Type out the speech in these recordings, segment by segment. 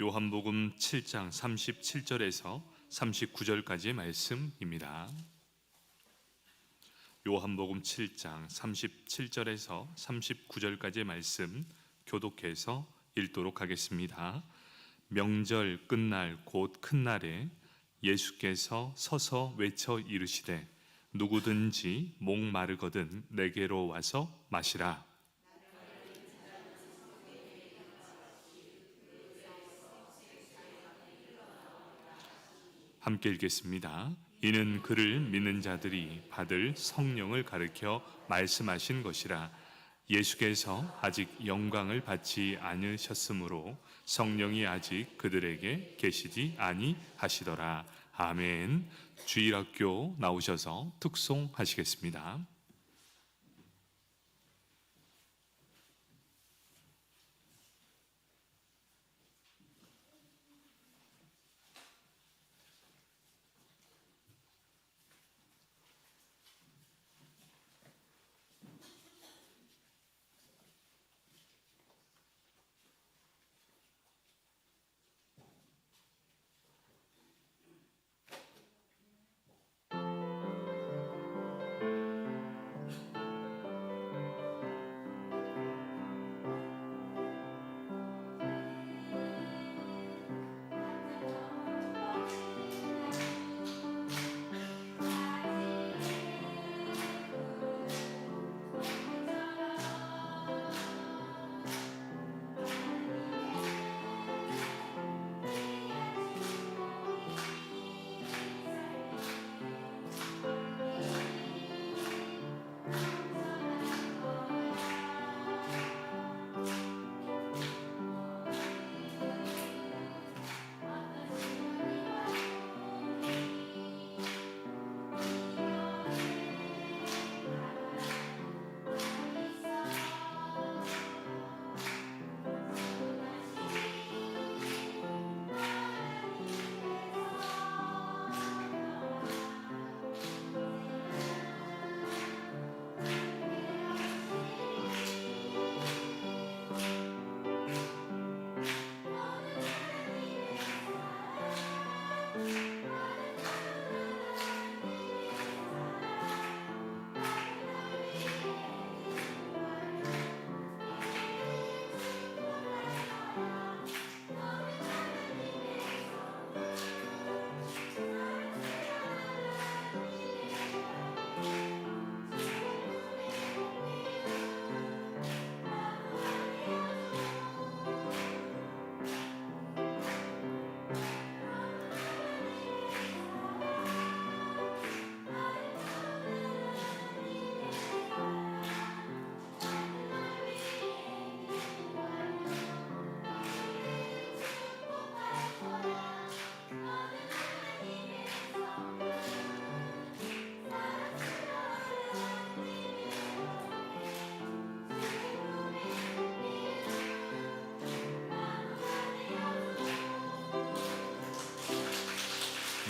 요한복음 7장 37절에서 39절까지의 말씀입니다. 요한복음 7장 37절에서 39절까지의 말씀 교독해서 읽도록 하겠습니다. 명절 끝날 곧 큰 날에 예수께서 서서 외쳐 이르시되 누구든지 목마르거든 내게로 와서 마시라. 함께 읽겠습니다. 이는 그를 믿는 자들이 받을 성령을 가르쳐 말씀하신 것이라. 예수께서 아직 영광을 받지 않으셨으므로 성령이 아직 그들에게 계시지 아니하시더라. 아멘. 주일학교 나오셔서 특송하시겠습니다.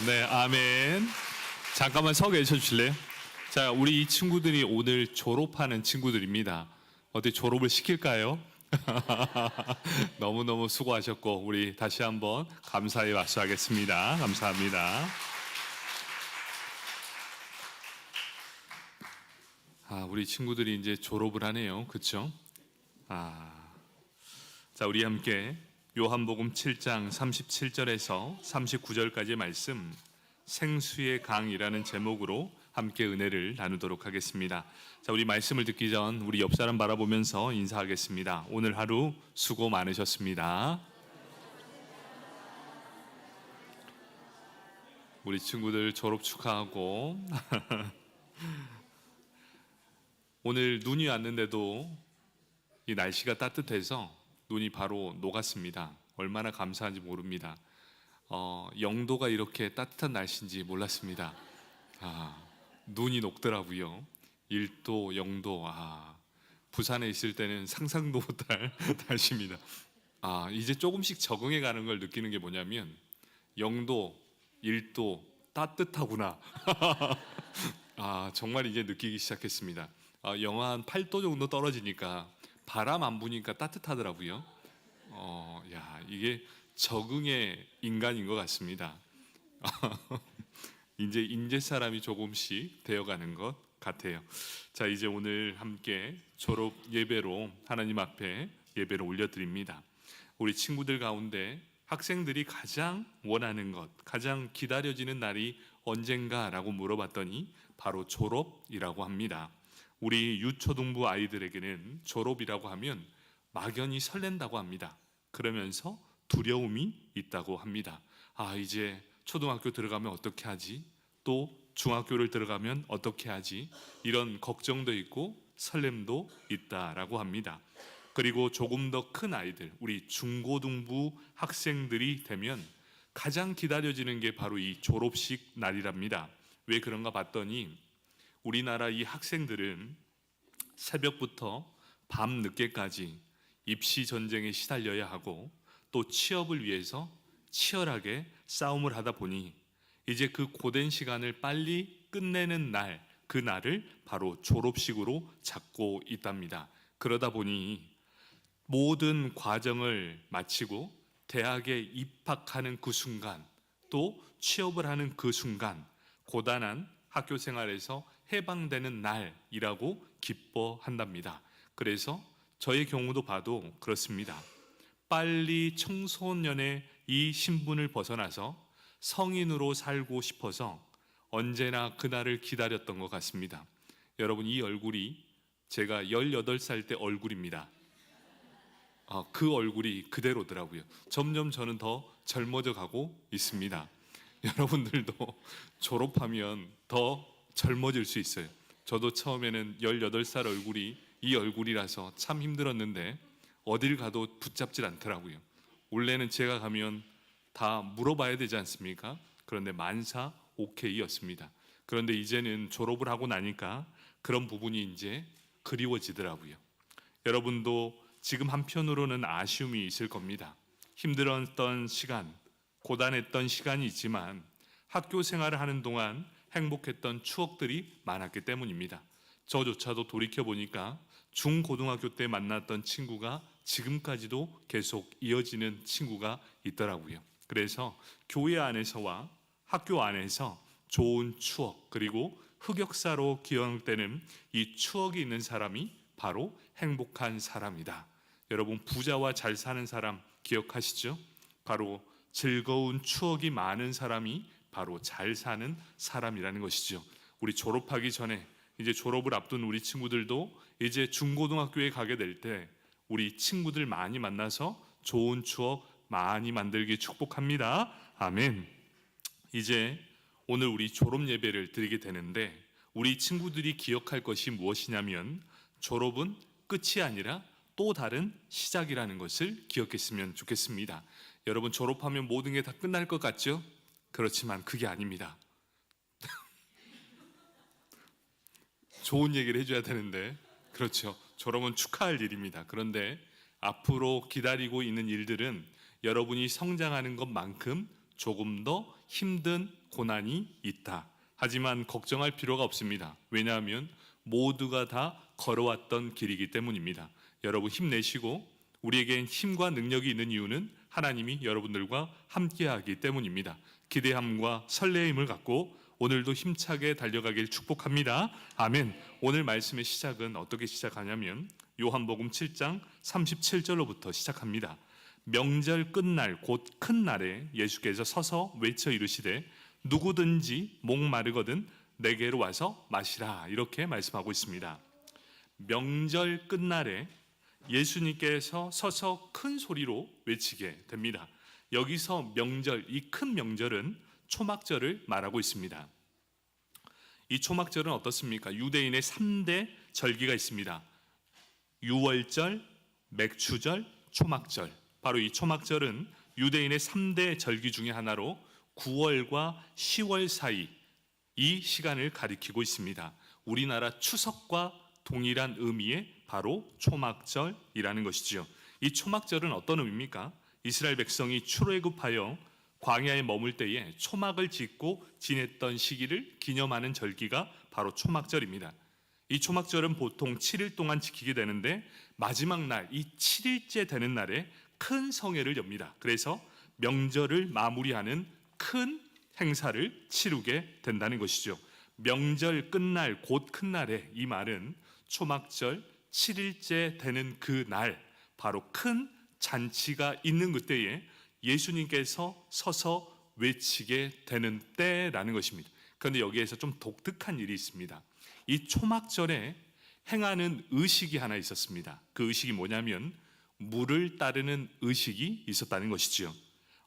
네, 아멘. 잠깐만 서 계셔 주실래요? 자, 우리 이 친구들이 오늘 졸업하는 친구들입니다. 어떻게 졸업을 시킬까요? 너무너무 수고하셨고 우리 다시 한번 감사의 박수 하겠습니다. 감사합니다. 우리 친구들이 이제 졸업을 하네요. 그렇죠? 자, 우리 함께 요한복음 7장 37절에서 39절까지의 말씀 생수의 강이라는 제목으로 함께 은혜를 나누도록 하겠습니다. 자, 우리 말씀을 듣기 전 우리 옆 사람 바라보면서 인사하겠습니다. 오늘 하루 수고 많으셨습니다. 우리 친구들 졸업 축하하고 오늘 눈이 왔는데도 이 날씨가 따뜻해서 눈이 바로 녹았습니다. 얼마나 감사한지 모릅니다. 영도가 이렇게 따뜻한 날씨인지 몰랐습니다. 눈이 녹더라고요. 1도, 0도. 부산에 있을 때는 상상도 못할 날씨입니다. 이제 조금씩 적응해 가는 걸 느끼는 게 뭐냐면 0도, 1도 따뜻하구나. 정말 이제 느끼기 시작했습니다. 영하 한 8도 정도 떨어지니까 바람 안 부니까 따뜻하더라고요. 이게 적응의 인간인 것 같습니다. 이제 인제 사람이 조금씩 되어가는 것 같아요. 자, 이제 오늘 함께 졸업 예배로 하나님 앞에 예배를 올려드립니다. 우리 친구들 가운데 학생들이 가장 원하는 것, 가장 기다려지는 날이 언젠가라고 물어봤더니 바로 졸업이라고 합니다. 우리 유초등부 아이들에게는 졸업이라고 하면 막연히 설렌다고 합니다. 그러면서 두려움이 있다고 합니다. 이제 초등학교 들어가면 어떻게 하지? 또 중학교를 들어가면 어떻게 하지? 이런 걱정도 있고 설렘도 있다라고 합니다. 그리고 조금 더 큰 아이들, 우리 중고등부 학생들이 되면 가장 기다려지는 게 바로 이 졸업식 날이랍니다. 왜 그런가 봤더니 우리나라 이 학생들은 새벽부터 밤 늦게까지 입시 전쟁에 시달려야 하고 또 취업을 위해서 치열하게 싸움을 하다 보니 이제 그 고된 시간을 빨리 끝내는 날, 그 날을 바로 졸업식으로 잡고 있답니다. 그러다 보니 모든 과정을 마치고 대학에 입학하는 그 순간, 또 취업을 하는 그 순간, 고단한 학교 생활에서 해방되는 날이라고 기뻐한답니다. 그래서 저의 경우도 봐도 그렇습니다. 빨리 청소년의 이 신분을 벗어나서 성인으로 살고 싶어서 언제나 그날을 기다렸던 것 같습니다. 여러분, 이 얼굴이 제가 18살 때 얼굴입니다. 그 얼굴이 그대로더라고요. 점점 저는 더 젊어져 가고 있습니다. 여러분들도 졸업하면 더 젊어질 수 있어요. 저도 처음에는 18살 얼굴이 이 얼굴이라서 참 힘들었는데 어딜 가도 붙잡질 않더라고요. 원래는 제가 가면 다 물어봐야 되지 않습니까? 그런데 만사 오케이였습니다. 그런데 이제는 졸업을 하고 나니까 그런 부분이 이제 그리워지더라고요. 여러분도 지금 한편으로는 아쉬움이 있을 겁니다. 힘들었던 시간, 고단했던 시간이 있지만 학교 생활을 하는 동안 행복했던 추억들이 많았기 때문입니다. 저조차도 돌이켜보니까 중고등학교 때 만났던 친구가 지금까지도 계속 이어지는 친구가 있더라고요. 그래서 교회 안에서와 학교 안에서 좋은 추억, 그리고 흑역사로 기억되는 이 추억이 있는 사람이 바로 행복한 사람이다. 여러분, 부자와 잘 사는 사람 기억하시죠? 바로 즐거운 추억이 많은 사람이 바로 잘 사는 사람이라는 것이죠. 우리 졸업하기 전에 이제 졸업을 앞둔 우리 친구들도 이제 중고등학교에 가게 될 때 우리 친구들 많이 만나서 좋은 추억 많이 만들기 축복합니다. 아멘. 이제 오늘 우리 졸업 예배를 드리게 되는데 우리 친구들이 기억할 것이 무엇이냐면 졸업은 끝이 아니라 또 다른 시작이라는 것을 기억했으면 좋겠습니다. 여러분, 졸업하면 모든 게 다 끝날 것 같죠? 그렇지만 그게 아닙니다. 좋은 얘기를 해줘야 되는데, 그렇죠. 졸업은 축하할 일입니다. 그런데 앞으로 기다리고 있는 일들은 여러분이 성장하는 것만큼 조금 더 힘든 고난이 있다. 하지만 걱정할 필요가 없습니다. 왜냐하면 모두가 다 걸어왔던 길이기 때문입니다. 여러분, 힘내시고 우리에겐 힘과 능력이 있는 이유는 하나님이 여러분들과 함께하기 때문입니다. 기대함과 설레임을 갖고 오늘도 힘차게 달려가길 축복합니다. 아멘. 오늘 말씀의 시작은 어떻게 시작하냐면 요한복음 7장 37절로부터 시작합니다. 명절 끝날 곧 큰 날에 예수께서 서서 외쳐 이르시되 누구든지 목마르거든 내게로 와서 마시라, 이렇게 말씀하고 있습니다. 명절 끝날에 예수님께서 서서 큰 소리로 외치게 됩니다. 여기서 명절, 이 큰 명절은 초막절을 말하고 있습니다. 이 초막절은 어떻습니까? 유대인의 3대 절기가 있습니다. 유월절, 맥추절, 초막절. 바로 이 초막절은 유대인의 3대 절기 중에 하나로 9월과 10월 사이 이 시간을 가리키고 있습니다. 우리나라 추석과 동일한 의미의 바로 초막절이라는 것이죠. 이 초막절은 어떤 의미입니까? 이스라엘 백성이 출애굽하여 광야에 머물 때에 초막을 짓고 지냈던 시기를 기념하는 절기가 바로 초막절입니다. 이 초막절은 보통 7일 동안 지키게 되는데 마지막 날, 이 7일째 되는 날에 큰 성회를 엽니다. 그래서 명절을 마무리하는 큰 행사를 치르게 된다는 것이죠. 명절 끝날 곧 큰 날에, 이 말은 초막절 7일째 되는 그 날, 바로 큰 잔치가 있는 그때에 예수님께서 서서 외치게 되는 때라는 것입니다. 그런데 여기에서 좀 독특한 일이 있습니다. 이 초막절에 행하는 의식이 하나 있었습니다. 그 의식이 뭐냐면 물을 따르는 의식이 있었다는 것이지요.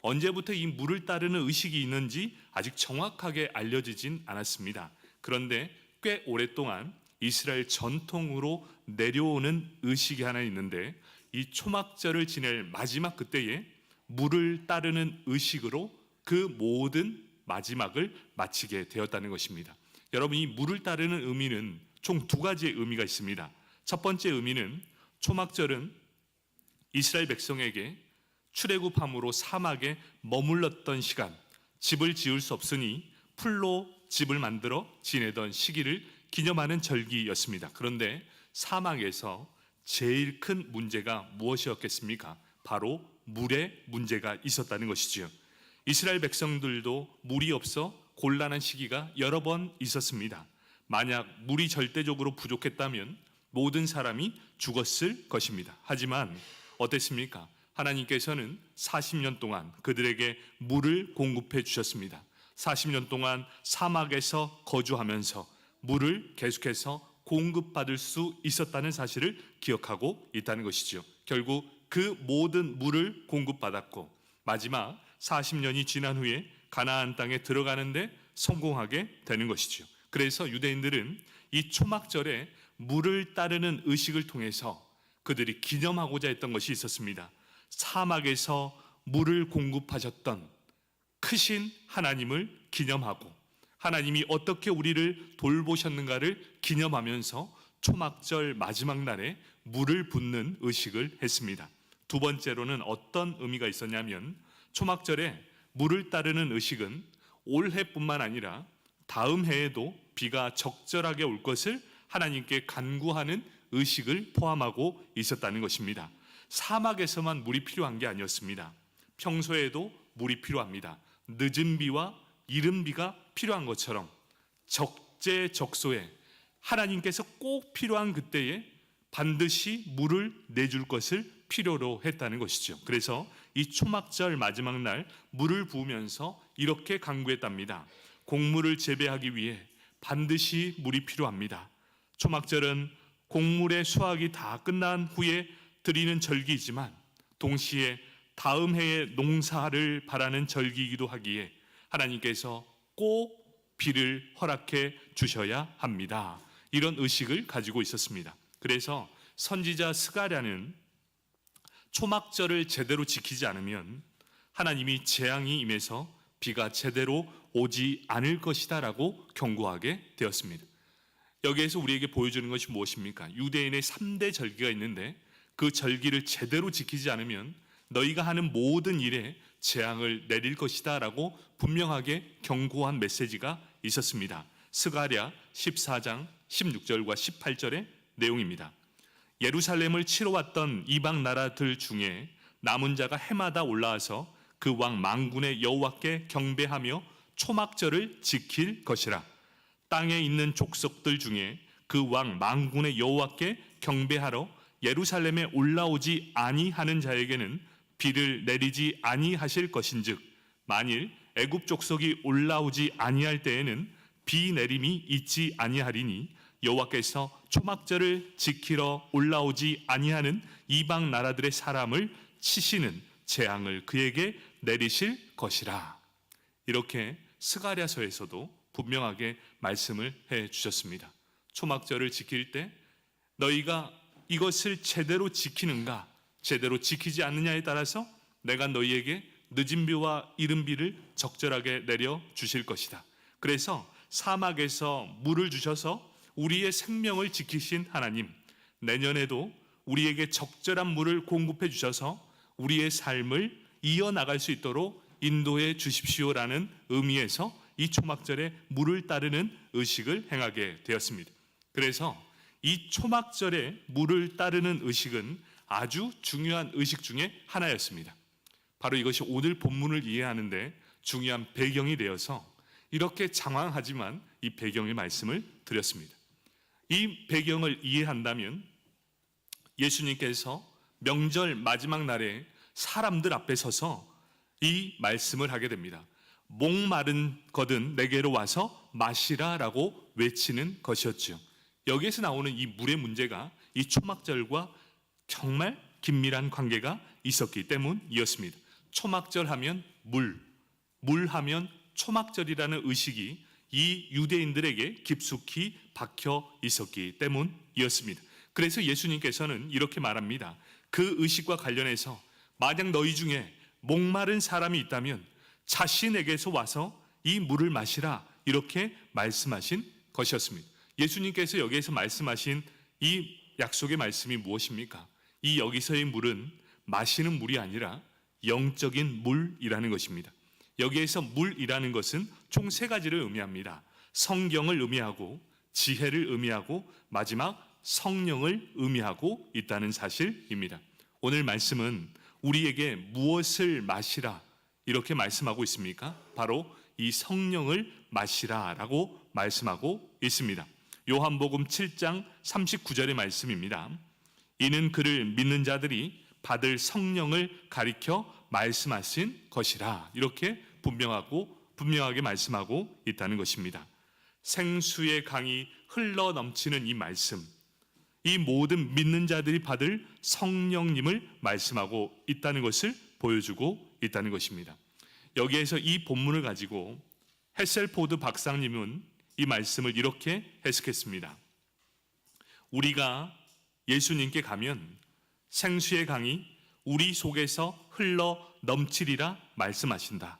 언제부터 이 물을 따르는 의식이 있는지 아직 정확하게 알려지진 않았습니다. 그런데 꽤 오랫동안 이스라엘 전통으로 내려오는 의식이 하나 있는데, 이 초막절을 지낼 마지막 그때에 물을 따르는 의식으로 그 모든 마지막을 마치게 되었다는 것입니다. 여러분, 이 물을 따르는 의미는 총 두 가지의 의미가 있습니다. 첫 번째 의미는 초막절은 이스라엘 백성에게 출애굽함으로 사막에 머물렀던 시간, 집을 지을 수 없으니 풀로 집을 만들어 지내던 시기를 기념하는 절기였습니다. 그런데 사막에서 제일 큰 문제가 무엇이었겠습니까? 바로 물의 문제가 있었다는 것이지요. 이스라엘 백성들도 물이 없어 곤란한 시기가 여러 번 있었습니다. 만약 물이 절대적으로 부족했다면 모든 사람이 죽었을 것입니다. 하지만 어땠습니까? 하나님께서는 40년 동안 그들에게 물을 공급해 주셨습니다. 40년 동안 사막에서 거주하면서 물을 계속해서 공급받을 수 있었다는 사실을 기억하고 있다는 것이죠. 결국 그 모든 물을 공급받았고 마지막 40년이 지난 후에 가나안 땅에 들어가는데 성공하게 되는 것이죠. 그래서 유대인들은 이 초막절에 물을 따르는 의식을 통해서 그들이 기념하고자 했던 것이 있었습니다. 사막에서 물을 공급하셨던 크신 하나님을 기념하고 하나님이 어떻게 우리를 돌보셨는가를 기념하면서 초막절 마지막 날에 물을 붓는 의식을 했습니다. 두 번째로는 어떤 의미가 있었냐면, 초막절에 물을 따르는 의식은 올해뿐만 아니라 다음 해에도 비가 적절하게 올 것을 하나님께 간구하는 의식을 포함하고 있었다는 것입니다. 사막에서만 물이 필요한 게 아니었습니다. 평소에도 물이 필요합니다. 늦은 비와 이른 비가 필요한 것처럼 적재적소에 하나님께서 꼭 필요한 그때에 반드시 물을 내줄 것을 필요로 했다는 것이죠. 그래서 이 초막절 마지막 날 물을 부으면서 이렇게 간구했답니다. 곡물을 재배하기 위해 반드시 물이 필요합니다. 초막절은 곡물의 수확이 다 끝난 후에 드리는 절기이지만 동시에 다음 해의 농사를 바라는 절기이기도 하기에 하나님께서 꼭 비를 허락해 주셔야 합니다. 이런 의식을 가지고 있었습니다. 그래서 선지자 스가랴는 초막절을 제대로 지키지 않으면 하나님이 재앙이 임해서 비가 제대로 오지 않을 것이다 라고 경고하게 되었습니다. 여기에서 우리에게 보여주는 것이 무엇입니까? 유대인의 3대 절기가 있는데 그 절기를 제대로 지키지 않으면 너희가 하는 모든 일에 재앙을 내릴 것이다 라고 분명하게 경고한 메시지가 있었습니다. 스가랴 14장 16절과 18절의 내용입니다. 예루살렘을 치러 왔던 이방 나라들 중에 남은 자가 해마다 올라와서 그 왕 만군의 여호와께 경배하며 초막절을 지킬 것이라. 땅에 있는 족속들 중에 그 왕 만군의 여호와께 경배하러 예루살렘에 올라오지 아니하는 자에게는 비를 내리지 아니하실 것인즉, 만일 애굽 족속이 올라오지 아니할 때에는 비 내림이 있지 아니하리니 여호와께서 초막절을 지키러 올라오지 아니하는 이방 나라들의 사람을 치시는 재앙을 그에게 내리실 것이라. 이렇게 스가랴서에서도 분명하게 말씀을 해 주셨습니다. 초막절을 지킬 때 너희가 이것을 제대로 지키는가, 제대로 지키지 않느냐에 따라서 내가 너희에게 늦은 비와 이른 비를 적절하게 내려 주실 것이다. 그래서 사막에서 물을 주셔서 우리의 생명을 지키신 하나님, 내년에도 우리에게 적절한 물을 공급해 주셔서 우리의 삶을 이어나갈 수 있도록 인도해 주십시오라는 의미에서 이 초막절에 물을 따르는 의식을 행하게 되었습니다. 그래서 이 초막절에 물을 따르는 의식은 아주 중요한 의식 중에 하나였습니다. 바로 이것이 오늘 본문을 이해하는데 중요한 배경이 되어서 이렇게 장황하지만 이 배경의 말씀을 드렸습니다. 이 배경을 이해한다면 예수님께서 명절 마지막 날에 사람들 앞에 서서 이 말씀을 하게 됩니다. 목마른 거든 내게로 와서 마시라라고 외치는 것이었죠. 여기에서 나오는 이 물의 문제가 이 초막절과 정말 긴밀한 관계가 있었기 때문이었습니다. 초막절 하면 물 하면 초막절이라는 의식이 이 유대인들에게 깊숙이 박혀 있었기 때문이었습니다. 그래서 예수님께서는 이렇게 말합니다. 그 의식과 관련해서 만약 너희 중에 목마른 사람이 있다면 자신에게서 와서 이 물을 마시라, 이렇게 말씀하신 것이었습니다. 예수님께서 여기에서 말씀하신 이 약속의 말씀이 무엇입니까? 이 여기서의 물은 마시는 물이 아니라 영적인 물이라는 것입니다. 여기에서 물이라는 것은 총 세 가지를 의미합니다. 성경을 의미하고, 지혜를 의미하고, 마지막 성령을 의미하고 있다는 사실입니다. 오늘 말씀은 우리에게 무엇을 마시라 이렇게 말씀하고 있습니까? 바로 이 성령을 마시라라고 말씀하고 있습니다. 요한복음 7장 39절의 말씀입니다. 이는 그를 믿는 자들이 받을 성령을 가리켜 말씀하신 것이라, 이렇게 분명하게 말씀하고 있다는 것입니다. 생수의 강이 흘러 넘치는 이 말씀, 이 모든 믿는 자들이 받을 성령님을 말씀하고 있다는 것을 보여주고 있다는 것입니다. 여기에서 이 본문을 가지고 헤셀포드 박사님은 이 말씀을 이렇게 해석했습니다. 우리가 예수님께 가면 생수의 강이 우리 속에서 흘러 넘치리라 말씀하신다.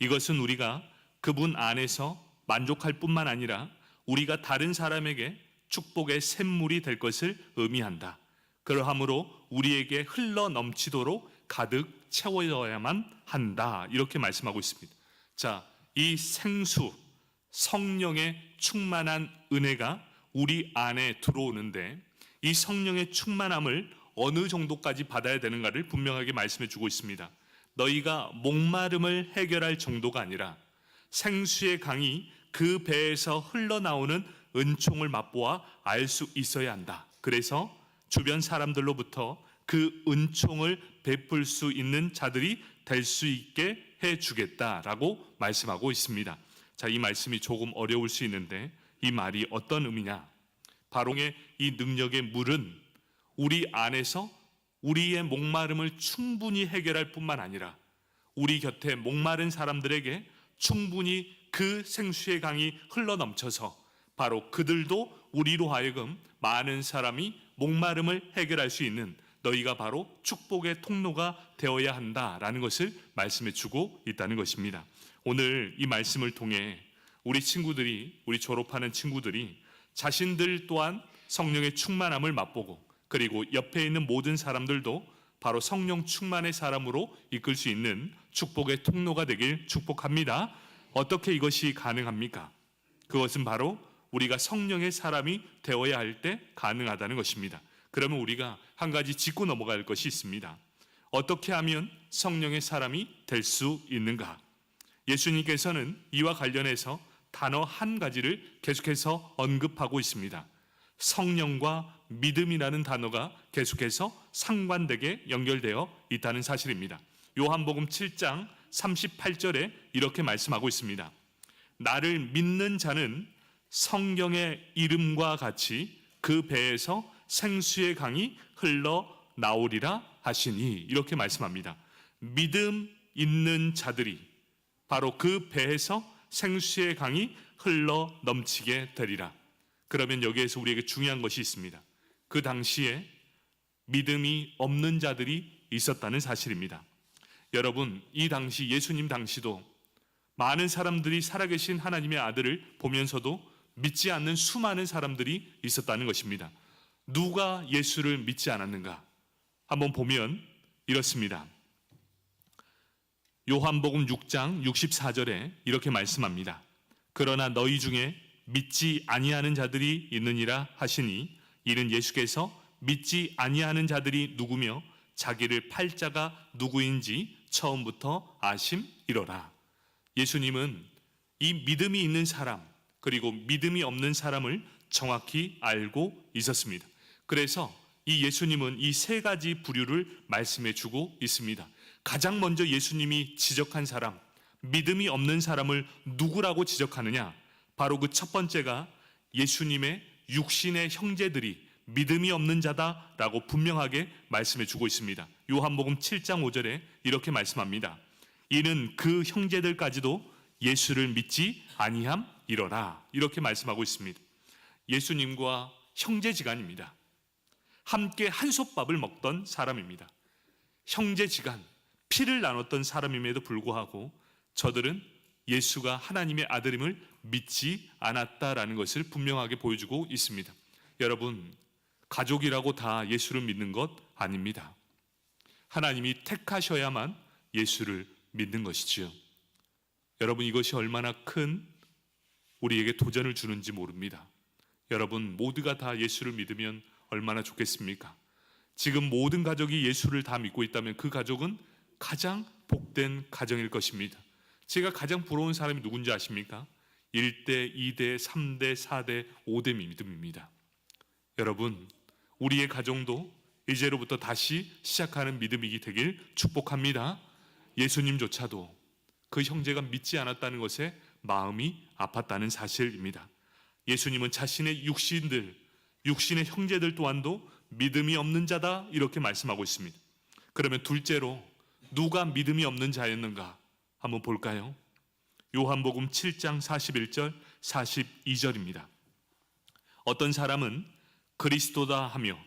이것은 우리가 그분 안에서 만족할 뿐만 아니라 우리가 다른 사람에게 축복의 샘물이 될 것을 의미한다. 그러하므로 우리에게 흘러 넘치도록 가득 채워야만 한다. 이렇게 말씀하고 있습니다. 자, 이 생수, 성령의 충만한 은혜가 우리 안에 들어오는데 이 성령의 충만함을 어느 정도까지 받아야 되는가를 분명하게 말씀해 주고 있습니다. 너희가 목마름을 해결할 정도가 아니라 생수의 강이 그 배에서 흘러나오는 은총을 맛보아 알 수 있어야 한다. 그래서 주변 사람들로부터 그 은총을 베풀 수 있는 자들이 될 수 있게 해주겠다라고 말씀하고 있습니다. 자, 이 말씀이 조금 어려울 수 있는데 이 말이 어떤 의미냐? 바로 이 능력의 물은 우리 안에서 우리의 목마름을 충분히 해결할 뿐만 아니라 우리 곁에 목마른 사람들에게 충분히 그 생수의 강이 흘러넘쳐서 바로 그들도 우리로 하여금 많은 사람이 목마름을 해결할 수 있는 너희가 바로 축복의 통로가 되어야 한다라는 것을 말씀해 주고 있다는 것입니다. 오늘 이 말씀을 통해 우리 졸업하는 친구들이 자신들 또한 성령의 충만함을 맛보고 그리고 옆에 있는 모든 사람들도 바로 성령 충만의 사람으로 이끌 수 있는 축복의 통로가 되길 축복합니다. 어떻게 이것이 가능합니까? 그것은 바로 우리가 성령의 사람이 되어야 할 때 가능하다는 것입니다. 그러면 우리가 한 가지 짚고 넘어갈 것이 있습니다. 어떻게 하면 성령의 사람이 될 수 있는가? 예수님께서는 이와 관련해서 단어 한 가지를 계속해서 언급하고 있습니다. 성령과 믿음이라는 단어가 계속해서 상관되게 연결되어 있다는 사실입니다. 요한복음 7장 38절에 이렇게 말씀하고 있습니다. 나를 믿는 자는 성경의 이름과 같이 그 배에서 생수의 강이 흘러 나오리라 하시니, 이렇게 말씀합니다. 믿음 있는 자들이 바로 그 배에서 생수의 강이 흘러 넘치게 되리라. 그러면 여기에서 우리에게 중요한 것이 있습니다. 그 당시에 믿음이 없는 자들이 있었다는 사실입니다. 여러분, 이 당시 예수님 당시도 많은 사람들이 살아계신 하나님의 아들을 보면서도 믿지 않는 수많은 사람들이 있었다는 것입니다. 누가 예수를 믿지 않았는가? 한번 보면 이렇습니다. 요한복음 6장 64절에 이렇게 말씀합니다. 그러나 너희 중에 믿지 아니하는 자들이 있느니라 하시니, 이는 예수께서 믿지 아니하는 자들이 누구며 자기를 팔 자가 누구인지 처음부터 아심이로라. 예수님은 이 믿음이 있는 사람 그리고 믿음이 없는 사람을 정확히 알고 있었습니다. 그래서 이 예수님은 이 세 가지 부류를 말씀해 주고 있습니다. 가장 먼저 예수님이 지적한 사람, 믿음이 없는 사람을 누구라고 지적하느냐? 바로 그 첫 번째가 예수님의 육신의 형제들이 믿음이 없는 자다라고 분명하게 말씀해 주고 있습니다. 요한복음 7장 5절에 이렇게 말씀합니다. 이는 그 형제들까지도 예수를 믿지 아니함이로라. 이렇게 말씀하고 있습니다. 예수님과 형제지간입니다. 함께 한솥밥을 먹던 사람입니다. 형제지간, 피를 나눴던 사람임에도 불구하고 저들은 예수가 하나님의 아들임을 믿지 않았다라는 것을 분명하게 보여주고 있습니다. 여러분, 가족이라고 다 예수를 믿는 것 아닙니다. 하나님이 택하셔야만 예수를 믿는 것이지요. 여러분, 이것이 얼마나 큰 우리에게 도전을 주는지 모릅니다. 여러분, 모두가 다 예수를 믿으면 얼마나 좋겠습니까? 지금 모든 가족이 예수를 다 믿고 있다면 그 가족은 가장 복된 가정일 것입니다. 제가 가장 부러운 사람이 누군지 아십니까? 1대, 2대, 3대, 4대, 5대 믿음입니다. 여러분, 우리의 가정도 이제로부터 다시 시작하는 믿음이 되길 축복합니다. 예수님조차도 그 형제가 믿지 않았다는 것에 마음이 아팠다는 사실입니다. 예수님은 자신의 육신의 형제들 또한도 믿음이 없는 자다 이렇게 말씀하고 있습니다. 그러면 둘째로 누가 믿음이 없는 자였는가 한번 볼까요? 요한복음 7장 41절 42절입니다. 어떤 사람은 그리스도다 하며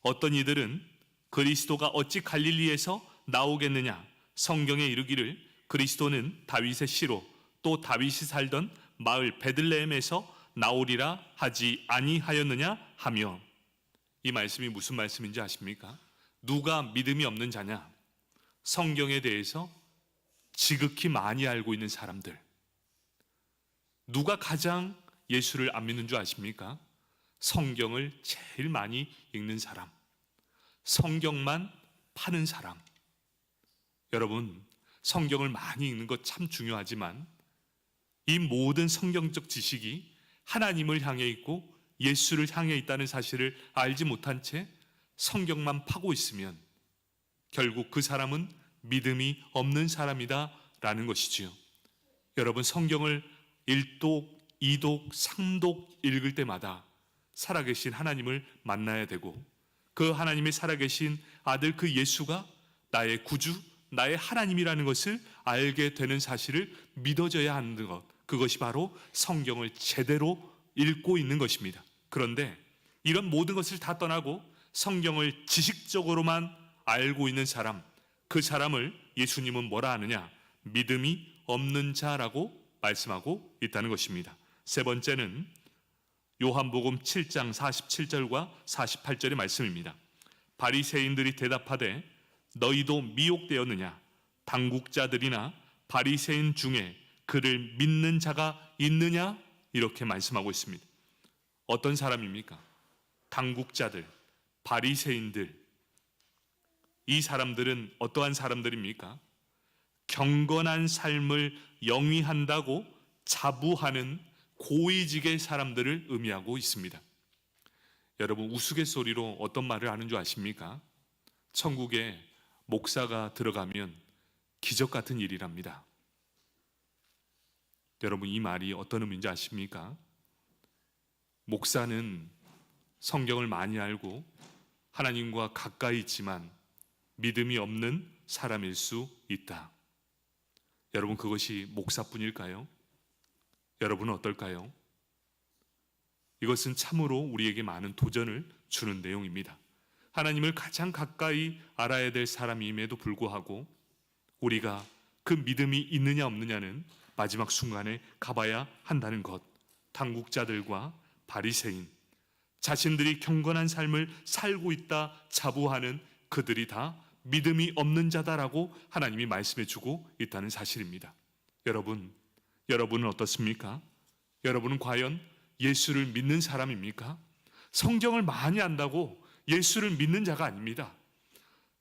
어떤 이들은 그리스도가 어찌 갈릴리에서 나오겠느냐, 성경에 이르기를 그리스도는 다윗의 씨로 또 다윗이 살던 마을 베들레헴에서 나오리라 하지 아니하였느냐 하며, 이 말씀이 무슨 말씀인지 아십니까? 누가 믿음이 없는 자냐? 성경에 대해서 지극히 많이 알고 있는 사람들. 누가 가장 예수를 안 믿는 줄 아십니까? 성경을 제일 많이 읽는 사람, 성경만 파는 사람. 여러분, 성경을 많이 읽는 것 참 중요하지만 이 모든 성경적 지식이 하나님을 향해 있고 예수를 향해 있다는 사실을 알지 못한 채 성경만 파고 있으면 결국 그 사람은 믿음이 없는 사람이다라는 것이지요. 여러분, 성경을 1독, 2독, 3독 읽을 때마다 살아계신 하나님을 만나야 되고 그 하나님의 살아계신 아들 그 예수가 나의 구주, 나의 하나님이라는 것을 알게 되는 사실을 믿어져야 하는 것, 그것이 바로 성경을 제대로 읽고 있는 것입니다. 그런데 이런 모든 것을 다 떠나고 성경을 지식적으로만 알고 있는 사람, 그 사람을 예수님은 뭐라 하느냐? 믿음이 없는 자라고 말씀하고 있다는 것입니다. 세 번째는 요한복음 7장 47절과 48절의 말씀입니다. 바리새인들이 대답하되 너희도 미혹되었느냐? 당국자들이나 바리새인 중에 그를 믿는 자가 있느냐? 이렇게 말씀하고 있습니다. 어떤 사람입니까? 당국자들, 바리새인들. 이 사람들은 어떠한 사람들입니까? 경건한 삶을 영위한다고 자부하는 고위직의 사람들을 의미하고 있습니다. 여러분, 우스갯소리로 어떤 말을 하는 줄 아십니까? 천국에 목사가 들어가면 기적 같은 일이랍니다. 여러분, 이 말이 어떤 의미인지 아십니까? 목사는 성경을 많이 알고 하나님과 가까이 있지만 믿음이 없는 사람일 수 있다. 여러분, 그것이 목사뿐일까요? 여러분은 어떨까요? 이것은 참으로 우리에게 많은 도전을 주는 내용입니다. 하나님을 가장 가까이 알아야 될 사람임에도 불구하고 우리가 그 믿음이 있느냐 없느냐는 마지막 순간에 가봐야 한다는 것. 당국자들과 바리새인, 자신들이 경건한 삶을 살고 있다 자부하는 그들이 다 믿음이 없는 자다라고 하나님이 말씀해 주고 있다는 사실입니다. 여러분은 어떻습니까? 여러분은 과연 예수를 믿는 사람입니까? 성경을 많이 안다고 예수를 믿는 자가 아닙니다.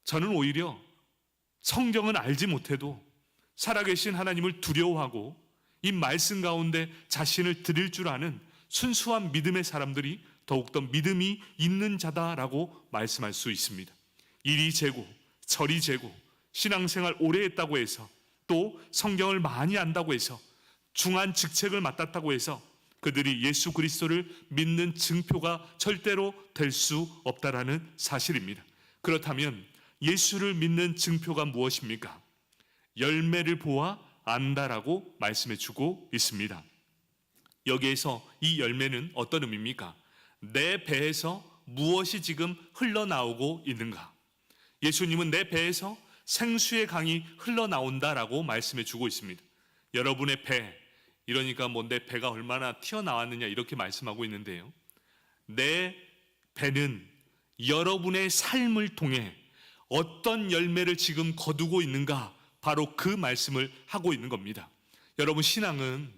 저는 오히려 성경은 알지 못해도 살아계신 하나님을 두려워하고 이 말씀 가운데 자신을 드릴 줄 아는 순수한 믿음의 사람들이 더욱더 믿음이 있는 자다라고 말씀할 수 있습니다. 이리 재고 저리 재고 신앙생활 오래 했다고 해서, 또 성경을 많이 안다고 해서, 중한 직책을 맡았다고 해서 그들이 예수 그리스도를 믿는 증표가 절대로 될 수 없다라는 사실입니다. 그렇다면 예수를 믿는 증표가 무엇입니까? 열매를 보아 안다라고 말씀해 주고 있습니다. 여기에서 이 열매는 어떤 의미입니까? 내 배에서 무엇이 지금 흘러나오고 있는가? 예수님은 내 배에서 생수의 강이 흘러나온다라고 말씀해 주고 있습니다. 여러분의 배, 이러니까 내 배가 얼마나 튀어나왔느냐 이렇게 말씀하고 있는데요, 내 배는 여러분의 삶을 통해 어떤 열매를 지금 거두고 있는가, 바로 그 말씀을 하고 있는 겁니다. 여러분, 신앙은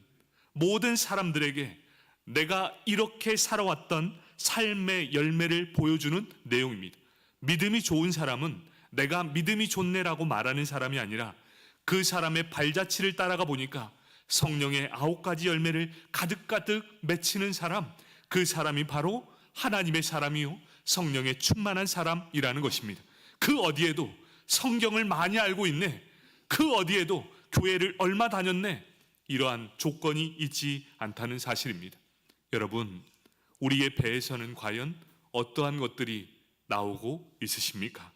모든 사람들에게 내가 이렇게 살아왔던 삶의 열매를 보여주는 내용입니다. 믿음이 좋은 사람은 내가 믿음이 좋네라고 말하는 사람이 아니라 그 사람의 발자취를 따라가 보니까 성령의 9가지 열매를 가득가득 맺히는 사람, 그 사람이 바로 하나님의 사람이요 성령에 충만한 사람이라는 것입니다. 그 어디에도 성경을 많이 알고 있네, 그 어디에도 교회를 얼마 다녔네, 이러한 조건이 있지 않다는 사실입니다. 여러분, 우리의 배에서는 과연 어떠한 것들이 나오고 있으십니까?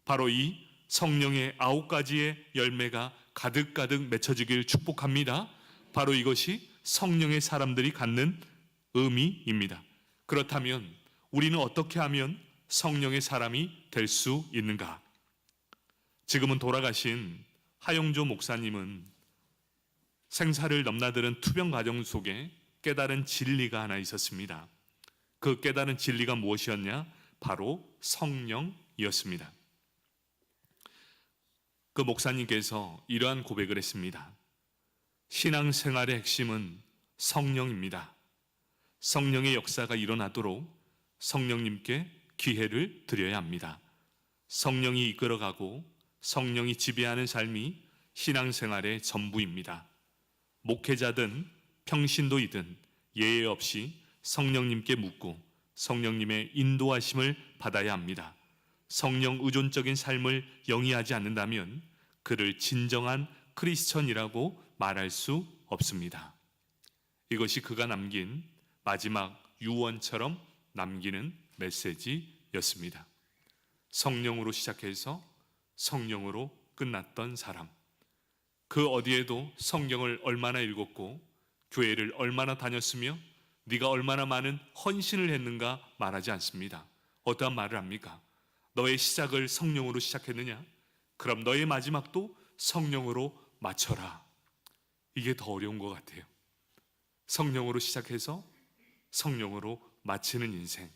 바로 이 성령의 9가지의 열매가 가득가득 맺혀지길 축복합니다. 바로 이것이 성령의 사람들이 갖는 의미입니다. 그렇다면 우리는 어떻게 하면 성령의 사람이 될 수 있는가? 지금은 돌아가신 하영조 목사님은 생사를 넘나드는 투병 과정 속에 깨달은 진리가 하나 있었습니다. 그 깨달은 진리가 무엇이었냐? 바로 성령이었습니다. 그 목사님께서 이러한 고백을 했습니다. 신앙생활의 핵심은 성령입니다. 성령의 역사가 일어나도록 성령님께 기회를 드려야 합니다. 성령이 이끌어가고 성령이 지배하는 삶이 신앙생활의 전부입니다. 목회자든 평신도이든 예외 없이 성령님께 묻고 성령님의 인도하심을 받아야 합니다. 성령 의존적인 삶을 영위하지 않는다면 그를 진정한 크리스천이라고 말할 수 없습니다. 이것이 그가 남긴 마지막 유언처럼 남기는 메시지였습니다. 성령으로 시작해서 성령으로 끝났던 사람, 그 어디에도 성경을 얼마나 읽었고 교회를 얼마나 다녔으며 네가 얼마나 많은 헌신을 했는가 말하지 않습니다. 어떠한 말을 합니까? 너의 시작을 성령으로 시작했느냐? 그럼 너의 마지막도 성령으로 맞춰라. 이게 더 어려운 것 같아요. 성령으로 시작해서 성령으로 마치는 인생,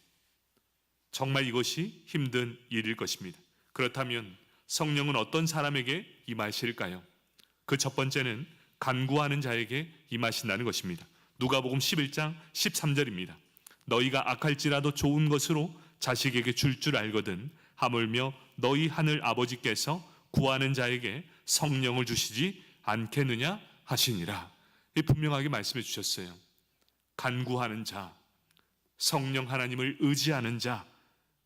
정말 이것이 힘든 일일 것입니다. 그렇다면 성령은 어떤 사람에게 임하실까요? 그 첫 번째는 간구하는 자에게 임하신다는 것입니다. 누가복음 11장 13절입니다. 너희가 악할지라도 좋은 것으로 자식에게 줄 알거든 하물며 너희 하늘 아버지께서 구하는 자에게 성령을 주시지 않겠느냐 하시니라. 분명하게 말씀해 주셨어요. 간구하는 자, 성령 하나님을 의지하는 자,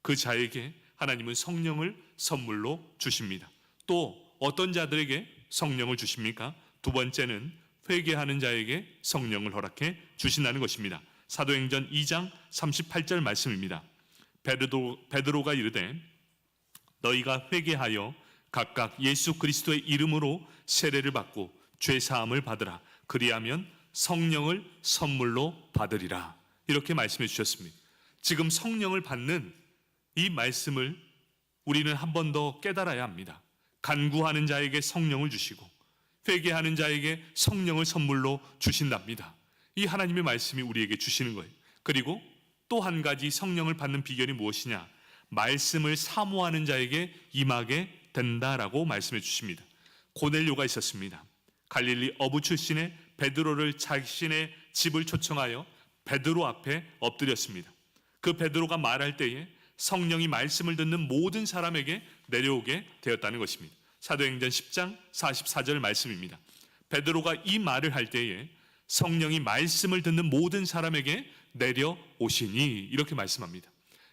그 자에게 하나님은 성령을 선물로 주십니다. 또 어떤 자들에게 성령을 주십니까? 두 번째는 회개하는 자에게 성령을 허락해 주신다는 것입니다. 사도행전 2장 38절 말씀입니다. 베드로가 이르되 너희가 회개하여 각각 예수 그리스도의 이름으로 세례를 받고 죄 사함을 받으라. 그리하면 성령을 선물로 받으리라. 이렇게 말씀해 주셨습니다. 지금 성령을 받는 이 말씀을 우리는 한 번 더 깨달아야 합니다. 간구하는 자에게 성령을 주시고 회개하는 자에게 성령을 선물로 주신답니다. 이 하나님의 말씀이 우리에게 주시는 거예요. 그리고 또 한 가지 성령을 받는 비결이 무엇이냐? 말씀을 사모하는 자에게 임하게 된다라고 말씀해 주십니다. 고넬료가 있었습니다. 갈릴리 어부 출신의 베드로를 자신의 집을 초청하여 베드로 앞에 엎드렸습니다. 그 베드로가 말할 때에 성령이 말씀을 듣는 모든 사람에게 내려오게 되었다는 것입니다. 사도행전 10장 44절 말씀입니다. 베드로가 이 말을 할 때에 성령이 말씀을 듣는 모든 사람에게 내려오시니 이렇게 말씀합니다.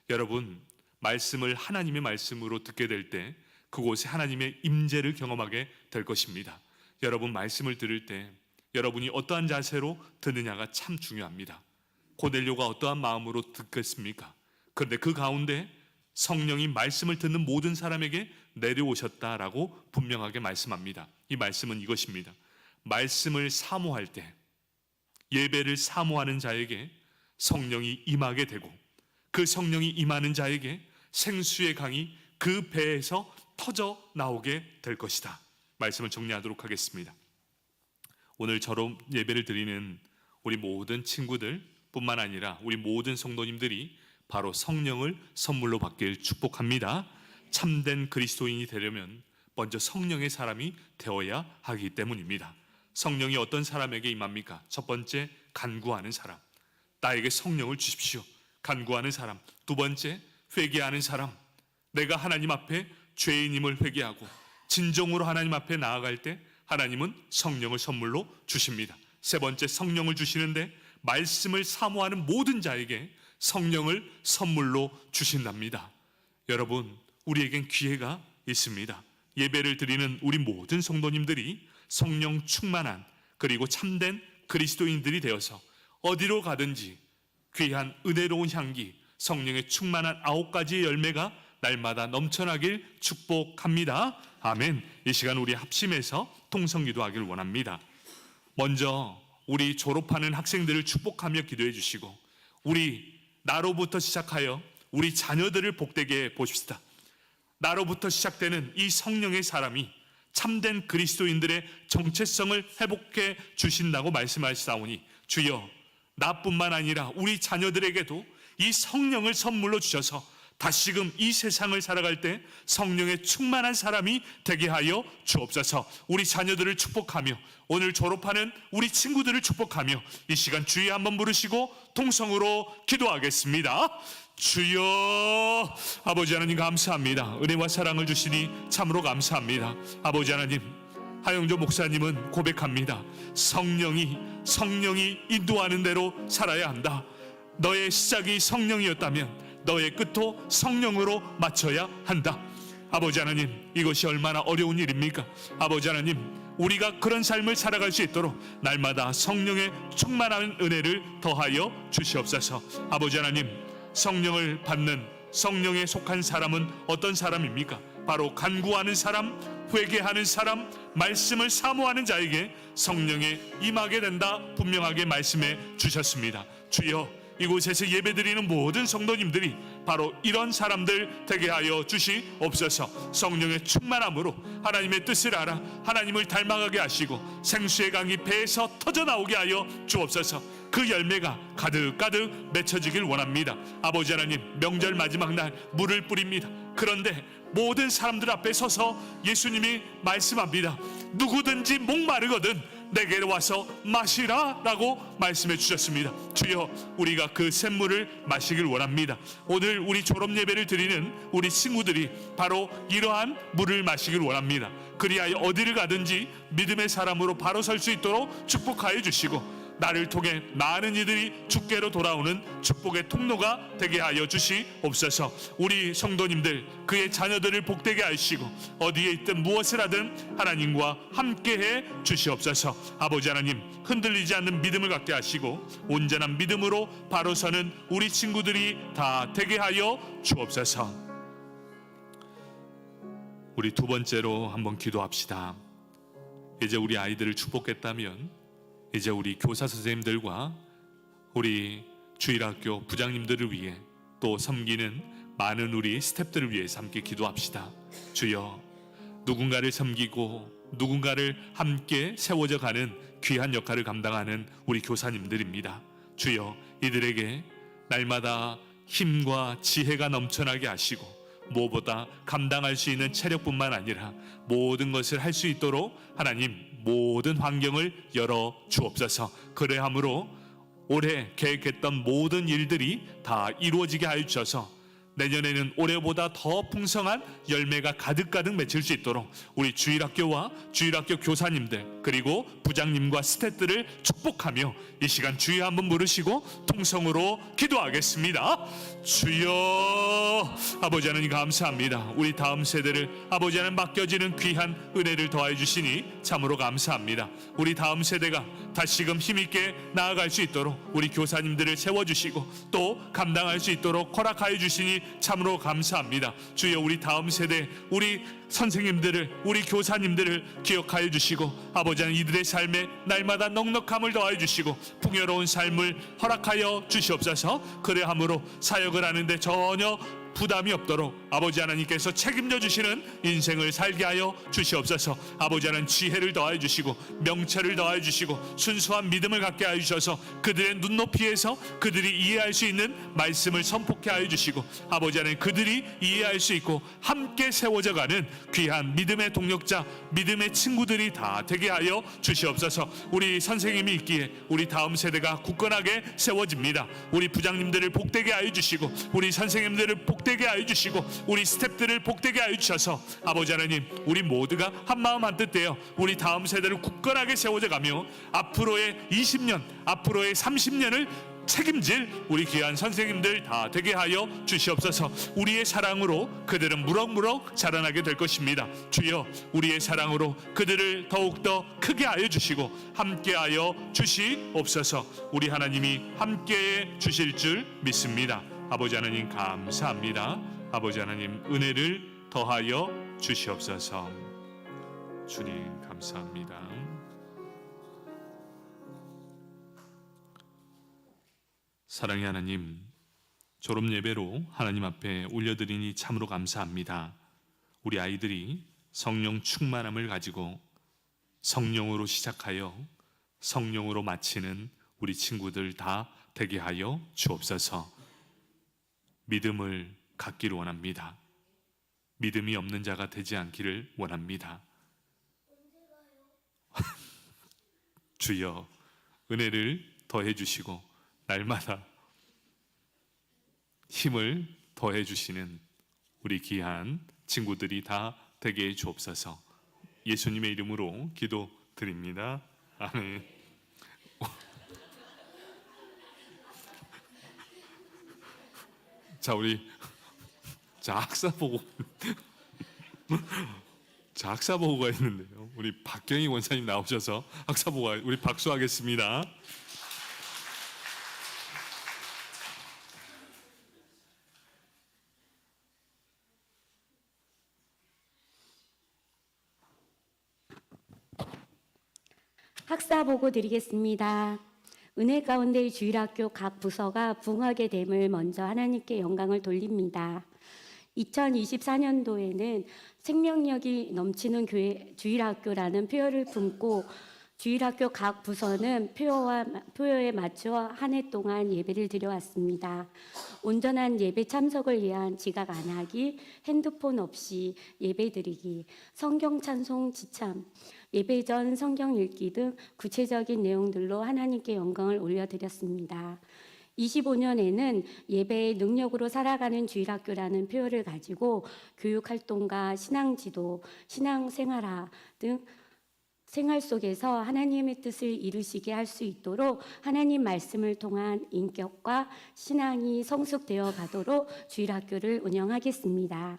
여러분, 말씀을 하나님의 말씀으로 듣게 될 때 그곳에 하나님의 임재를 경험하게 될 것입니다. 여러분, 말씀을 들을 때 여러분이 어떠한 자세로 듣느냐가 참 중요합니다. 고넬료가 어떠한 마음으로 듣겠습니까? 그런데 그 가운데 성령이 말씀을 듣는 모든 사람에게 내려오셨다라고 분명하게 말씀합니다. 이 말씀은 이것입니다. 말씀을 사모할 때, 예배를 사모하는 자에게 성령이 임하게 되고, 그 성령이 임하는 자에게 생수의 강이 그 배에서 터져 나오게 될 것이다. 말씀을 정리하도록 하겠습니다. 오늘 저로 예배를 드리는 우리 모든 친구들 뿐만 아니라 우리 모든 성도님들이 바로 성령을 선물로 받길 축복합니다. 참된 그리스도인이 되려면 먼저 성령의 사람이 되어야 하기 때문입니다. 성령이 어떤 사람에게 임합니까? 첫 번째, 간구하는 사람. 나에게 성령을 주십시오. 간구하는 사람. 두 번째, 회개하는 사람. 내가 하나님 앞에 죄인임을 회개하고 진정으로 하나님 앞에 나아갈 때 하나님은 성령을 선물로 주십니다. 세 번째, 성령을 주시는데 말씀을 사모하는 모든 자에게 성령을 선물로 주신답니다. 여러분, 우리에겐 기회가 있습니다. 예배를 드리는 우리 모든 성도님들이 성령 충만한 그리고 참된 그리스도인들이 되어서 어디로 가든지 귀한 은혜로운 향기, 성령의 충만한 9가지의 열매가 날마다 넘쳐나길 축복합니다. 아멘. 이 시간 우리 합심해서 통성기도하길 원합니다. 먼저 우리 졸업하는 학생들을 축복하며 기도해 주시고, 우리 나로부터 시작하여 우리 자녀들을 복되게 보십시다. 나로부터 시작되는 이 성령의 사람이 참된 그리스도인들의 정체성을 회복해 주신다고 말씀하시사오니, 주여, 나뿐만 아니라 우리 자녀들에게도 이 성령을 선물로 주셔서 다시금 이 세상을 살아갈 때 성령의 충만한 사람이 되게 하여 주옵소서. 우리 자녀들을 축복하며 오늘 졸업하는 우리 친구들을 축복하며 이 시간 주여 한번 부르시고 통성으로 기도하겠습니다. 주여, 아버지 하나님 감사합니다. 은혜와 사랑을 주시니 참으로 감사합니다. 아버지 하나님, 하영조 목사님은 고백합니다. 성령이 인도하는 대로 살아야 한다. 너의 시작이 성령이었다면 너의 끝도 성령으로 맞춰야 한다. 아버지 하나님, 이것이 얼마나 어려운 일입니까? 아버지 하나님, 우리가 그런 삶을 살아갈 수 있도록 날마다 성령의 충만한 은혜를 더하여 주시옵소서. 아버지 하나님, 성령을 받는 성령에 속한 사람은 어떤 사람입니까? 바로 간구하는 사람, 회개하는 사람, 말씀을 사모하는 자에게 성령에 임하게 된다 분명하게 말씀해 주셨습니다. 주여, 이곳에서 예배드리는 모든 성도님들이 바로 이런 사람들 되게 하여 주시옵소서. 성령의 충만함으로 하나님의 뜻을 알아 하나님을 닮아가게 하시고 생수의 강이 배에서 터져나오게 하여 주옵소서. 그 열매가 가득가득 맺혀지길 원합니다. 아버지 하나님, 명절 마지막 날 물을 뿌립니다. 그런데 모든 사람들 앞에 서서 예수님이 말씀합니다. 누구든지 목마르거든 내게로 와서 마시라 라고 말씀해 주셨습니다. 주여, 우리가 그 샘물을 마시길 원합니다. 오늘 우리 졸업 예배를 드리는 우리 친구들이 바로 이러한 물을 마시길 원합니다. 그리하여 어디를 가든지 믿음의 사람으로 바로 설 수 있도록 축복하여 주시고, 나를 통해 많은 이들이 주께로 돌아오는 축복의 통로가 되게 하여 주시옵소서. 우리 성도님들, 그의 자녀들을 복되게 하시고 어디에 있든 무엇을 하든 하나님과 함께해 주시옵소서. 아버지 하나님, 흔들리지 않는 믿음을 갖게 하시고 온전한 믿음으로 바로 서는 우리 친구들이 다 되게 하여 주옵소서. 우리 두 번째로 한번 기도합시다. 이제 우리 아이들을 축복했다면 이제 우리 교사 선생님들과 우리 주일학교 부장님들을 위해 또 섬기는 많은 우리 스태프들을 위해서 함께 기도합시다. 주여, 누군가를 섬기고 누군가를 함께 세워져 가는 귀한 역할을 감당하는 우리 교사님들입니다. 주여, 이들에게 날마다 힘과 지혜가 넘쳐나게 하시고 무엇보다 감당할 수 있는 체력뿐만 아니라 모든 것을 할 수 있도록 하나님 모든 환경을 열어 주옵소서. 그래함으로 올해 계획했던 모든 일들이 다 이루어지게 하여 주셔서 내년에는 올해보다 더 풍성한 열매가 가득가득 맺힐 수 있도록 우리 주일학교와 주일학교 교사님들 그리고 부장님과 스태프들을 축복하며 이 시간 주여 한번 부르시고 통성으로 기도하겠습니다. 주여. 아버지 하나님 감사합니다. 우리 다음 세대를 아버지 하나님 맡겨지는 귀한 은혜를 더하여 주시니 참으로 감사합니다. 우리 다음 세대가 다시금 힘있게 나아갈 수 있도록 우리 교사님들을 세워주시고 또 감당할 수 있도록 허락하여 주시니 참으로 감사합니다. 주여 우리 다음 세대 우리 선생님들을 우리 교사님들을 기억하여 주시고 아버지 하나님 이들의 삶에 날마다 넉넉함을 더하여 주시고 풍요로운 삶을 허락하여 주시옵소서. 그래함으로 사역을 하는데 전혀 부담이 없도록 아버지 하나님께서 책임져 주시는 인생을 살게 하여 주시옵소서. 아버지 하나님 지혜를 더하여 주시고 명철을 더하여 주시고 순수한 믿음을 갖게 하여 주셔서 그들의 눈높이에서 그들이 이해할 수 있는 말씀을 선포케 하여 주시고 아버지 하나님 그들이 이해할 수 있고 함께 세워져 가는 귀한 믿음의 동력자 믿음의 친구들이 다 되게 하여 주시옵소서. 우리 선생님이 있기에 우리 다음 세대가 굳건하게 세워집니다. 우리 부장님들을 복되게 하여 주시고 우리 선생님들을 복되게 하여 주시고 우리 스태프들을 복되게 하여 주셔서 아버지 하나님 우리 모두가 한마음 한뜻되어 우리 다음 세대를 굳건하게 세워져 가며 앞으로의 20년 앞으로의 30년을 책임질 우리 귀한 선생님들 다 되게 하여 주시옵소서. 우리의 사랑으로 그들은 무럭무럭 자라나게 될 것입니다. 주여 우리의 사랑으로 그들을 더욱더 크게 하여 주시고 함께 하여 주시옵소서. 우리 하나님이 함께해 주실 줄 믿습니다. 아버지 하나님 감사합니다. 아버지 하나님 은혜를 더하여 주시옵소서. 주님 감사합니다. 사랑의 하나님, 졸업 예배로 하나님 앞에 올려드리니 참으로 감사합니다. 우리 아이들이 성령 충만함을 가지고 성령으로 시작하여 성령으로 마치는 우리 친구들 다 되게 하여 주옵소서. 믿음을 갖기를 원합니다. 믿음이 없는 자가 되지 않기를 원합니다. 주여 은혜를 더해 주시고 날마다 힘을 더해 주시는 우리 귀한 친구들이 다 되게 해 주옵소서. 예수님의 이름으로 기도드립니다. 아멘. 자, 우리 학사보고가 있는데요. 우리 박경희 원사님 나오셔서 학사보고 우리 박수하겠습니다. 학사 보고 드리겠습니다. 은혜 가운데의 주일학교 각 부서가 부흥하게 됨을 먼저 하나님께 영광을 돌립니다. 2024년도에는 생명력이 넘치는 교회 주일학교라는 표어를 품고 주일학교 각 부서는 표어에 맞추어 한 해 동안 예배를 드려왔습니다. 온전한 예배 참석을 위한 지각 안 하기, 핸드폰 없이 예배 드리기, 성경 찬송 지참, 예배 전 성경 읽기 등 구체적인 내용들로 하나님께 영광을 올려드렸습니다. 25년에는 예배의 능력으로 살아가는 주일학교라는 표어를 가지고 교육활동과 신앙지도, 신앙생활화 등 생활 속에서 하나님의 뜻을 이루시게 할 수 있도록 하나님 말씀을 통한 인격과 신앙이 성숙되어 가도록 주일학교를 운영하겠습니다.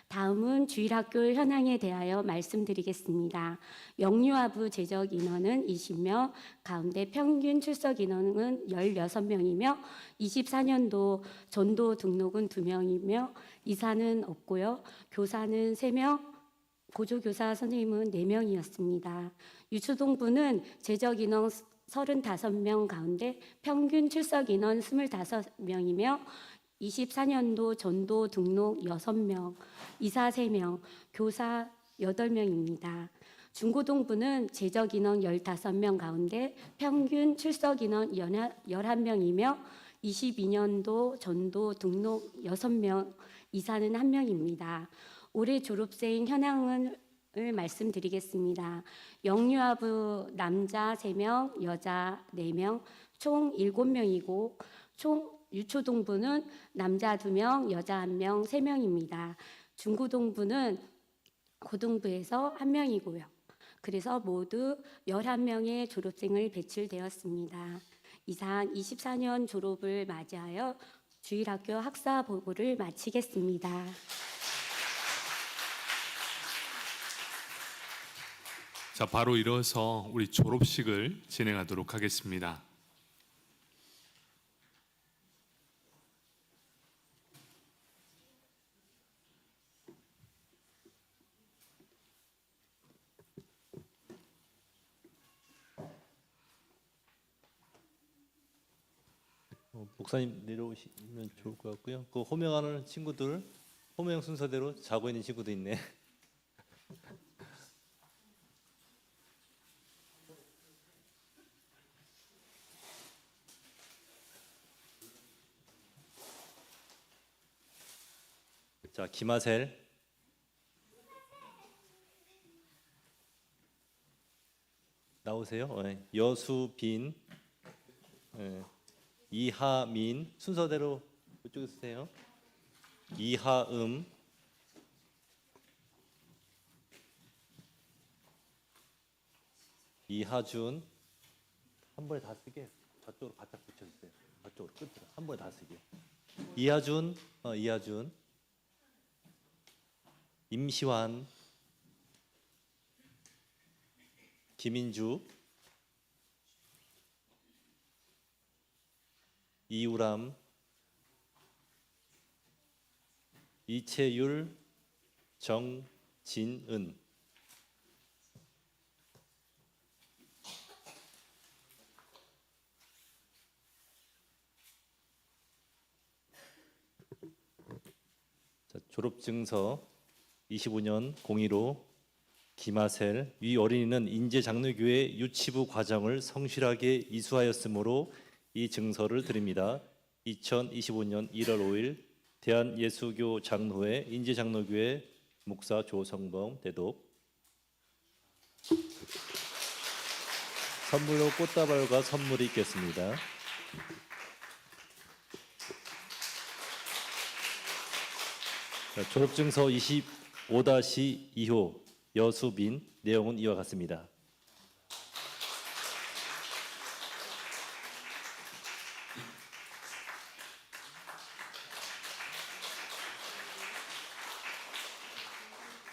다음은 주일학교 현황에 대하여 말씀드리겠습니다. 영유아부 재적 인원은 20명, 가운데 평균 출석 인원은 16명이며 24년도 전도 등록은 2명이며 이사는 없고요. 교사는 3명, 보조교사 선생님은 4명이었습니다. 유초동부는 재적 인원 35명 가운데 평균 출석 인원 25명이며 24년도 전도 등록 6명, 이사 3명, 교사 8명입니다. 중고동부는 재적 인원 15명 가운데 평균 출석 인원 11명이며 22년도 전도 등록 6명, 이사는 1명입니다. 올해 졸업생 현황을 말씀드리겠습니다. 영유아부 남자 3명, 여자 4명, 총 7명이고 총 유초동부는 남자 2명, 여자 1명, 3명입니다. 중고동부는 고등부에서 1명이고요. 그래서 모두 11명의 졸업생을 배출되었습니다. 이상 24년 졸업을 맞이하여 주일학교 학사 보고를 마치겠습니다. 자, 바로 이어서 우리 졸업식을 진행하도록 하겠습니다. 목사님 내려오시면 좋을 것 같고요. 그 호명하는 친구들 호명 순서대로 자고 있는 친구도 있네. 자, 김하셀, 나오세요. 여수빈, 이하민 순서대로 그쪽에 쓰세요. 이하음, 이하준, 한 번에 다 쓰게. 저쪽으로 바짝 붙여주세요. 저쪽으로 끝으로 한 번에 다 쓰게. 이하준, 이하준, 임시환, 김인주, 이우람, 이채율, 정진은. 자, 졸업증서 25년 02로 김하셀 위 어린이는 인제장로교회 유치부 과정을 성실하게 이수하였으므로 이 증서를 드립니다. 2025년 1월 5일 대한예수교 장로회 인제장로교회 목사 조성범 대독. 선물로 꽃다발과 선물이 있겠습니다. 자, 졸업증서 25-2호 여수빈 내용은 이와 같습니다.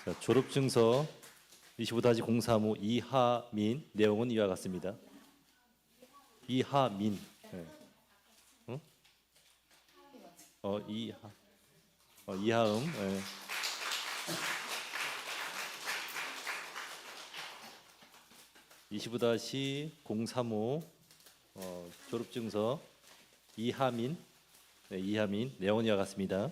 자, 졸업증서 25-035 이하민 내용은 이와 같습니다. 이하민, 네. 응? 이하음, 네. (25-035) 졸업증서 이하민, 네, 이하민 내용은 이와 같습니다.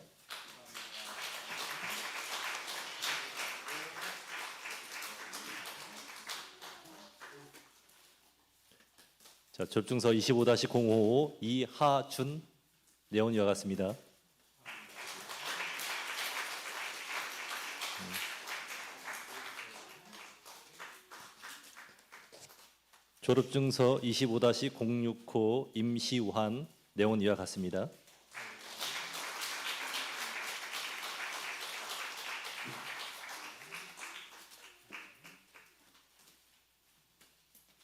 자, 졸업증서 25-055 이하준 내용은 이와 같습니다. 졸업증서 25-065 임시환 내용은 이와 같습니다.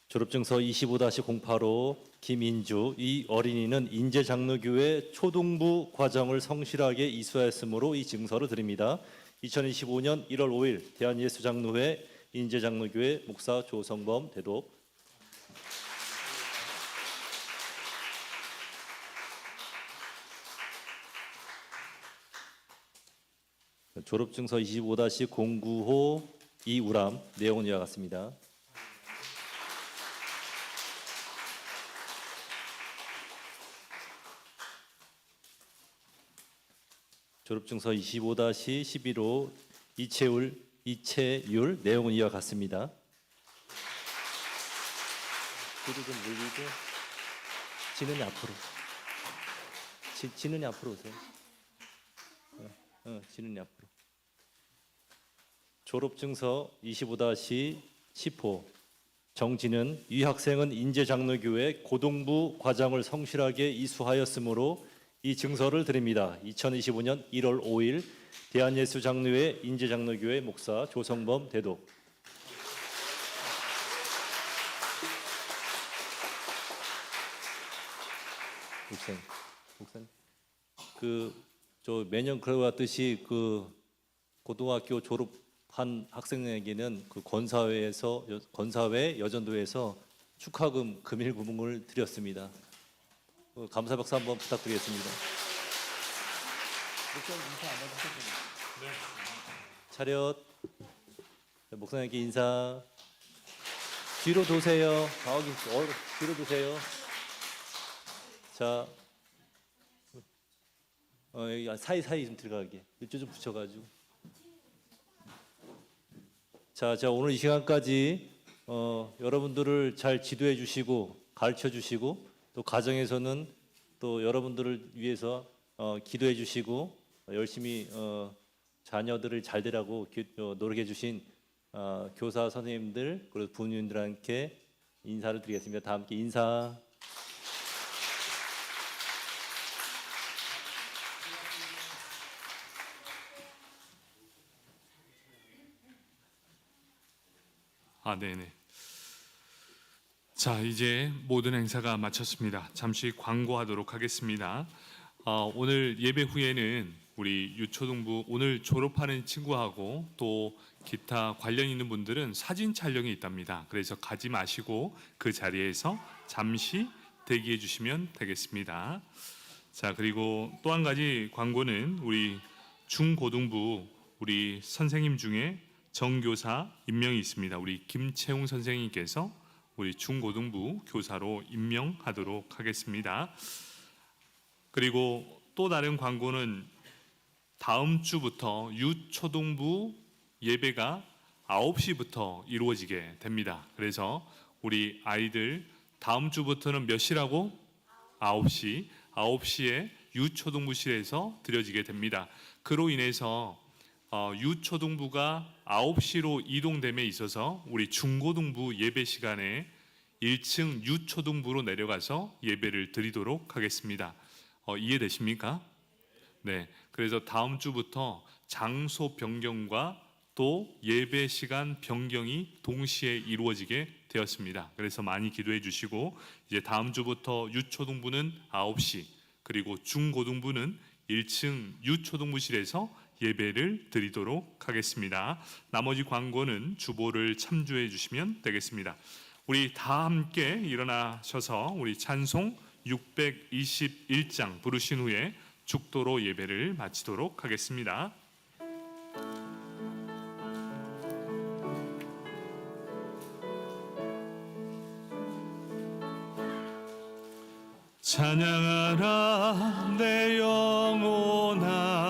졸업증서 25-085 김인주 이 어린이는 인제장로교회 초등부 과정을 성실하게 이수하였으므로 이 증서를 드립니다. 2025년 1월 5일 대한예수장로회 인제장로교회 목사 조성범 대독. 졸업증서 25-095 이우람 내용은 이와 같습니다. 졸업증서 25-11호 이채율 내용은 이와 같습니다. 뒤로 좀 물리고 진은이 앞으로. 진은이 앞으로 오세요. 진은이 앞으로. 졸업증서 25-10호 정진은 이 학생은 인제장로교회 고등부 과정을 성실하게 이수하였으므로 이 증서를 드립니다. 2025년 1월 5일 대한예수장로회 인재장로교회 목사 조성범 대독. 목사님, 저 매년 그래왔듯이 고등학교 졸업한 학생에게는 권사회 여전도에서 축하금 금일구문을 드렸습니다. 감사 박수 한번 부탁드리겠습니다. 차렷. 목사님께 인사. 뒤로 도세요. 뒤로 도세요. 자, 여기 사이사이 좀 들어가게. 이쪽 좀 붙여가지고. 자, 오늘 이 시간까지 여러분들을 잘 지도해 주시고 가르쳐 주시고 또 가정에서는 또 여러분들을 위해서 기도해 주시고 열심히 자녀들을 잘 되라고 노력해 주신 교사 선생님들 그리고 부모님들께 인사를 드리겠습니다. 다 함께 인사. 네네. 자, 이제 모든 행사가 마쳤습니다. 잠시 광고하도록 하겠습니다. 오늘 예배 후에는 우리 유초등부 오늘 졸업하는 친구하고 또 기타 관련 있는 분들은 사진 촬영이 있답니다. 그래서 가지 마시고 그 자리에서 잠시 대기해 주시면 되겠습니다. 자, 그리고 또 한 가지 광고는 우리 중고등부 우리 선생님 중에 정교사 임명이 있습니다. 우리 김채웅 선생님께서 우리 중고등부 교사로 임명하도록 하겠습니다. 그리고 또 다른 광고는 다음 주부터 유초등부 예배가 9시부터 이루어지게 됩니다. 그래서 우리 아이들 다음 주부터는 몇 시라고? 9시. 9시에 유초등부실에서 드려지게 됩니다. 그로 인해서 유초등부가 9시로 이동됨에 있어서 우리 중고등부 예배 시간에 1층 유초등부로 내려가서 예배를 드리도록 하겠습니다. 이해되십니까? 네. 그래서 다음 주부터 장소 변경과 또 예배 시간 변경이 동시에 이루어지게 되었습니다. 그래서 많이 기도해 주시고 이제 다음 주부터 유초등부는 9시 그리고 중고등부는 1층 유초등부실에서 예배를 드리도록 하겠습니다. 나머지 광고는 주보를 참조해 주시면 되겠습니다. 우리 다 함께 일어나셔서 우리 찬송 621장 부르신 후에 죽도로 예배를 마치도록 하겠습니다. 찬양하라 내 영혼아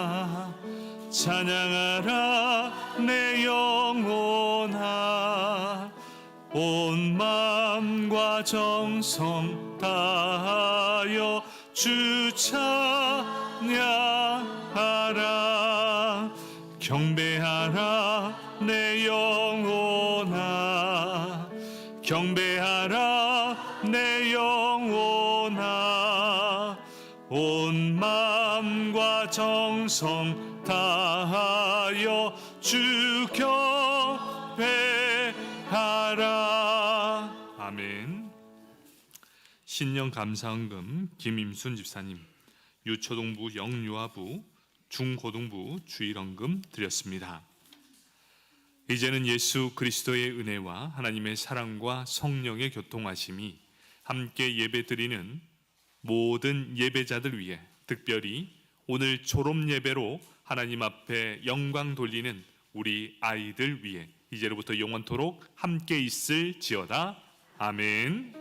찬양하라 내 영혼아 온 마음과 정성 다하여 주 찬양하라 경배하라 내 영혼아 경배하라 내 영혼아 온 마음과 정성 다하여 주 경배하라. 아멘. 신년 감사헌금 김임순 집사님, 유초등부 영유아부, 중고등부 주일헌금 드렸습니다. 이제는 예수 그리스도의 은혜와 하나님의 사랑과 성령의 교통하심이 함께 예배드리는 모든 예배자들 위해 특별히 오늘 졸업 예배로 하나님 앞에 영광 돌리는 우리 아이들 위해 이제로부터 영원토록 함께 있을지어다. 아멘.